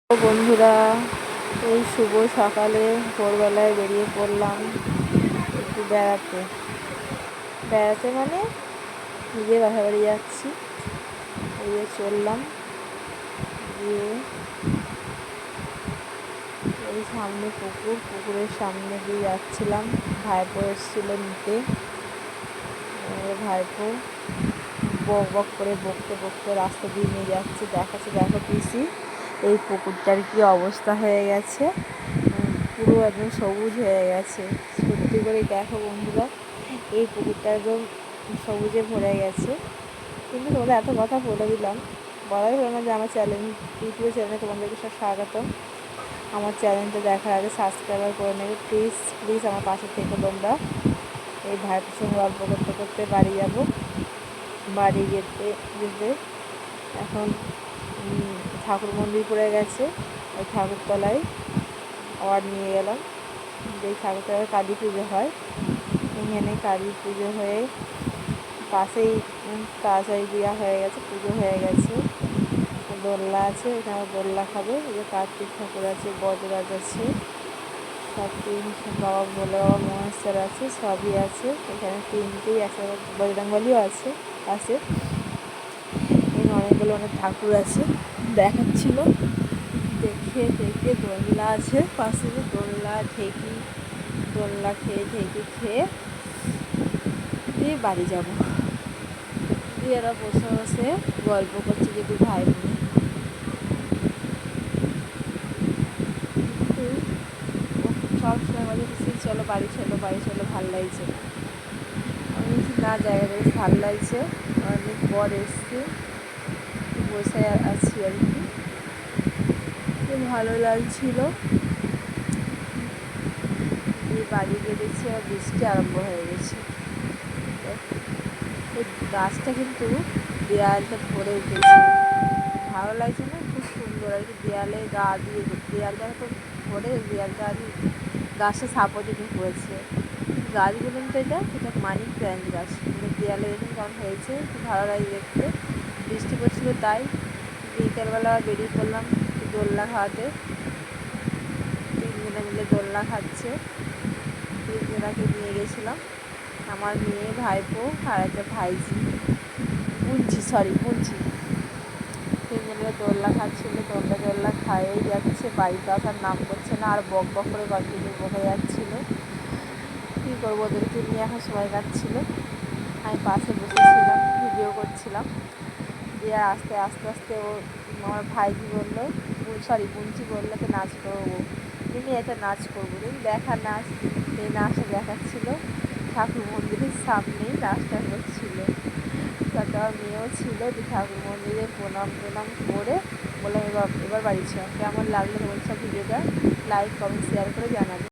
বন্ধুরা, এই শুভ সকালে ভোরবেলায় বেরিয়ে পড়লাম একটু বেড়াতে। মানে নিজের বাসা বাড়ি যাচ্ছি। এই চললাম, গিয়ে এই সামনে পুকুরের সামনে দিয়ে যাচ্ছিলাম। ভাইপো এসেছিলো নিতে। ভাইপো বক করে বকতে রাস্তা দিয়ে নিয়ে যাচ্ছে। দেখো পিসি, এই পুকুরটার কি অবস্থা হয়ে গেছে, পুরো একদম সবুজ হয়ে গেছে। সত্যি করে দেখো বন্ধুরা, এই পুকুরটা একদম সবুজে ভরে গেছে। কিন্তু তোমাদের এত কথা বলে দিলাম, বলাই হলো না যে আমার ইউটিউব চ্যানেলে তোমাদেরকে সব স্বাগতম। আমার চ্যানেলটা দেখার আগে সাবস্ক্রাইবার করে নেবে প্লিজ আমার পাশে থেকে তোমরা। এই ভাইয়ের সঙ্গে গল্প করতে বাড়ি যাব। বাড়ি যেতে এখন ঠাকুর মন্দির পড়ে গেছে, ওই ঠাকুরতলায় আবার নিয়ে গেলাম। যে ঠাকুরতলায় কালী পুজো হয়, এখানে কালী পুজো হয়ে পাশেই তাড়াতাড়ি দেওয়া হয়ে গেছে, পুজো হয়ে গেছে। দোলনা আছে, এখানে দোলনা খাবে। এই যে কার্তিক ঠাকুর আছে, বজরাজ আছে, সব বাবা ভোলে বাবা মহেশ্বর আছে, সবই আছে এখানে। তিনটেই আছে, বজরংবলীও আছে পাশে। অনেক ঠাকুর আছে দেখাচ্ছিল। দেখে দোলনা আছে পাশে, দোলনা খেয়ে দিয়ে বাড়ি যাবো। দিয়ে এরা বসে গল্প করছে যদি ভাই বোন। সবসময় বলছে চলো বাড়ি চলো ভাল লাগছে। আমি না, জায়গাটা বেশ ভাল লাগছে। অনেক পর এসছি, বসে আছি আর কি, ভালো লাগছিল। বাড়ি বেরিয়েছি আর বৃষ্টি আরম্ভ হয়ে গেছে। এই গাছটা কিন্তু দেয়ালটা ভরে উঠেছে, ভালো লাগছে না? খুব সুন্দর আর কি। দেয়ালে গা দিয়ে দেয়ালটা তো ভরে, দেয়ালটা আর গাছটা সাপোর্টে পড়েছে। গাছগুলো তো এটা মানি প্ল্যান্ট গাছ, দেয়ালে দেখুন কেমন হয়েছে, খুব ভালো লাগে দেখতে। বৃষ্টি পড়ছিল তাই বিকেলবেলা বেরিয়ে পড়লাম দোলনা খাওয়াতে। তিনজনে মিলে দোলনা খাচ্ছে। তিনজনাকে নিয়ে গেছিলাম, আমার মেয়ে, ভাইপো আর একটা ভাইজি, বুনছি। তিনজনে দোলনা খাচ্ছিলো। দোলনা খাইয়েই যাচ্ছে, বাড়িতে আসার নাম করছে না, আর বক করে কন্টিনিউ বকে যাচ্ছিলো। কী করবো, ওদেরকে নিয়ে এখন সময় কাটছিলো। আমি পাশে বসেছিলাম, ভিডিও করছিলাম। দিয়ে আস্তে ও আমার ভাইজি বললো, বুনছি বললো তো নাচ করবো। এটা নাচ করবো, দেখা নাচ। এই নাচটা দেখাচ্ছিলো ঠাকুর মন্দিরের সামনেই, নাচটা করছিলো। তাতে আমার মেয়েও ছিল। যে ঠাকুর মন্দিরে প্রণাম করে বললাম এবার বাড়ি ছিল। কেমন লাগলো তোমার সব ভিডিওটা লাইক কমেন্ট শেয়ার করে জানাবে।